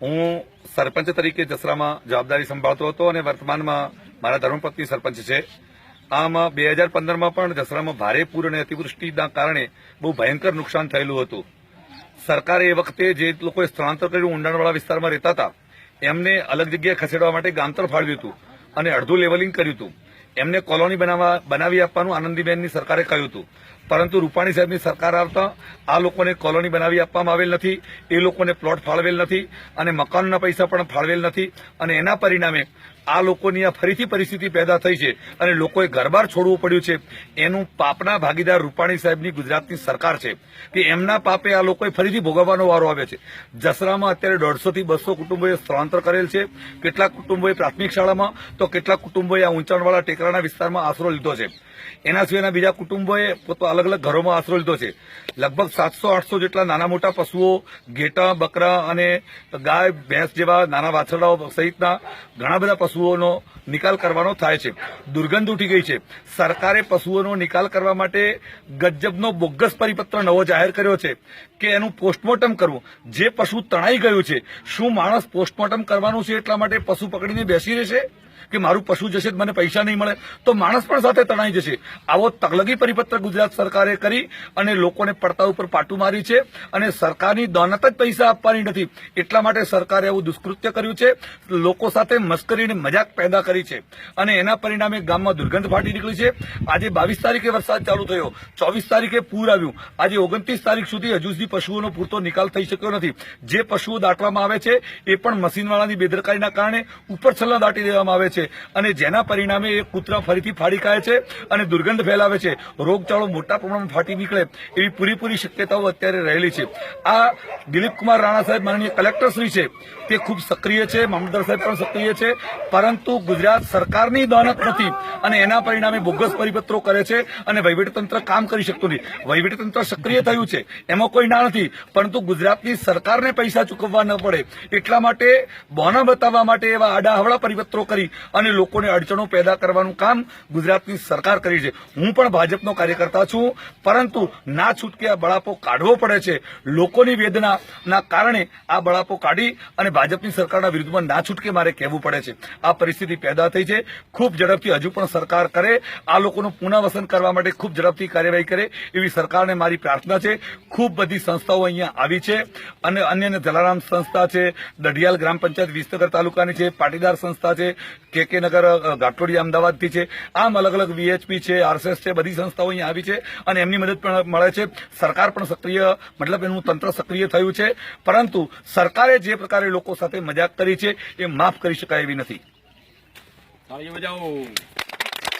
હું સરપંચ તરીકે જસરામાં જવાબદારી સંભાળતો હતો અને વર્તમાનમાં મારા ધર્મપત્ની સરપંચ છે. આમ 2015માં પણ જસરામાં ભારે પૂર અને અતિવૃષ્ટિના કારણે બહુ ભયંકર નુકસાન થયેલું હતું. સરકારે એ વખતે જે લોકોએ સ્થળાંતર કર્યું ઊંડાણવાળા વિસ્તારમાં રહેતા હતા એમને અલગ જગ્યાએ ખસેડવા માટે ગામતળ ફાળવ્યું હતું અને અડધું લેવલિંગ કર્યું હતું. એમને કોલોની બનાવી આપવાનું આનંદીબેનની સરકારે કહ્યું હતું, પરંતુ રૂપાણી સાહેબની સરકાર આવતા આ લોકોને કોલોની બનાવી આપવામાં આવેલ નથી, એ લોકોને પ્લોટ ફાળવેલ નથી અને મકાનના પૈસા પણ ફાળવેલ નથી. અને એના પરિણામે આ લોકોની આ ફરીથી પરિસ્થિતિ પેદા થઈ છે અને લોકોએ ઘરબાર છોડવું પડ્યું છે. એનું પાપના ભાગીદાર રૂપાણી સાહેબની ગુજરાતની સરકાર છે કે એમના પાપે આ લોકોએ ફરીથી ભોગવવાનો વારો આવ્યો છે. જસરામાં અત્યારે 150 થી 200 કુટુંબોએ સ્થળાંતર કરેલ છે. કેટલાક કુટુંબોએ પ્રાથમિક શાળામાં તો કેટલાક કુટુંબોએ આ ઊંચાણવાળા ટેકરાના વિસ્તારમાં આશરો લીધો છે. એના સિવાયના બીજા કુટુંબોએ અલગ અલગ ઘરોમાં આશરો લીધો છે. લગભગ 700-800 જેટલા નાના મોટા પશુઓ, ઘેટા, બકરા અને ગાય, ભેંસ જેવા નાના વાછરડાઓ સહિતના ઘણા બધા પશુઓનો નિકાલ કરવાનો થાય છે. દુર્ગંધ ઉઠી ગઈ છે. સરકારે પશુઓનો નિકાલ કરવા માટે ગજબનો બોગસ પરિપત્ર નવો જાહેર કર્યો છે કે એનું પોસ્ટમોર્ટમ કરવું. જે પશુ તણાઈ ગયું છે, શું માણસ પોસ્ટમોર્ટમ કરવાનું છે એટલા માટે પશુ પકડીને બેસી રહેશે કે મારું પશુ જશે મને પૈસા નહીં મળે તો માણસ પણ સાથે તણાઈ જશે? આવો તગલગી પરિપત્ર ગુજરાત સરકારે કરી અને લોકોને પડતા ઉપર પાટું મારી છે. અને સરકારની દાનત જ પૈસા આપવાની નથી એટલા માટે સરકારે એવું દુષ્કૃત્ય કર્યું છે. લોકો સાથે મસ્કરી અને મજાક પેદા કરી છે અને એના પરિણામે ગામમાં દુર્ગંધ ફાટી નીકળી છે. આજે 22 તારીખે વરસાદ ચાલુ થયો, 24 તારીખે પૂર આવ્યું, આજે 29 તારીખ સુધી હજુ સુધી પશુઓનો પૂરતો નિકાલ થઈ શક્યો નથી. જે પશુઓ દાટવામાં આવે છે એ પણ મશીનવાળાની બેદરકારીના કારણે ઉપર છલ્લા દાટી દેવામાં આવે છે અને જેના પરિણામે એ કૂતરા ફરીથી ફાડી ખાય છે અને દુર્ગંધ ફેલાવે છે. રોગચાળો મોટા પ્રમાણમાં ફાટી નીકળે એવી પૂરેપૂરી શક્યતાઓ અત્યારે રહેલી છે. આ દિલીપકુમાર રાણા સાહેબ માનનીય કલેક્ટરશ્રી છે તે ખૂબ સક્રિય છે, મામલતદાર સાહેબ પણ સક્રિય છે, પરંતુ ગુજરાત સરકારની દાનત નથી અને એના પરિણામે બોગસ પરિપત્રો કરે છે અને વહીવટીતંત્ર કામ કરી શકતું નથી. વહીવટીતંત્ર સક્રિય થયું છે એમાં કોઈ ના નથી, પરંતુ ગુજરાતની સરકારને પૈસા ચૂકવવા ન પડે એટલા માટે બોના બતાવવા માટે એવા આડાહવળા પરિપત્રો કરી અને લોકોને અડચણો પેદા કરવાનું કામ ગુજરાતની સરકાર કરી છે. હું પણ ભાજપનો કાર્યકર્તા છું, પરંતુ ના છૂટકે આ બળાપો કાઢવો પડે છે. લોકોની વેદનાના કારણે આ બળાપો કાઢી અને ભાજપની સરકારના વિરુદ્ધમાં ના છૂટકે મારે કહેવું પડે છે. આ પરિસ્થિતિ પેદા થઈ છે. ખૂબ ઝડપથી હજુ પણ સરકાર કરે, આ લોકોનું પુનઃવસન કરવા માટે ખૂબ ઝડપથી કાર્યવાહી કરે એવી સરકારને મારી પ્રાર્થના છે. ખૂબ બધી સંસ્થાઓ અહીંયા આવી છે અને અન્ય જલારામ સંસ્થા છે, દઢિયાલ ગ્રામ પંચાયત વિસનગર તાલુકાની છે, પાટીદાર સંસ્થા છે, કે નગર ગાંઠોડિયા અમદાવાદથી છે, આમ અલગ અલગ VHP છે, RSS છે, બધી સંસ્થાઓ અહીંયા આવી છે અને એમની મદદ પણ મળે છે. સરકાર પણ સક્રિય, મતલબ એનું તંત્ર સક્રિય થયું છે, પરંતુ સરકારે જે પ્રકારે લોકો સાથે મજાક કરી છે એ માફ કરી શકાય એવી નથી.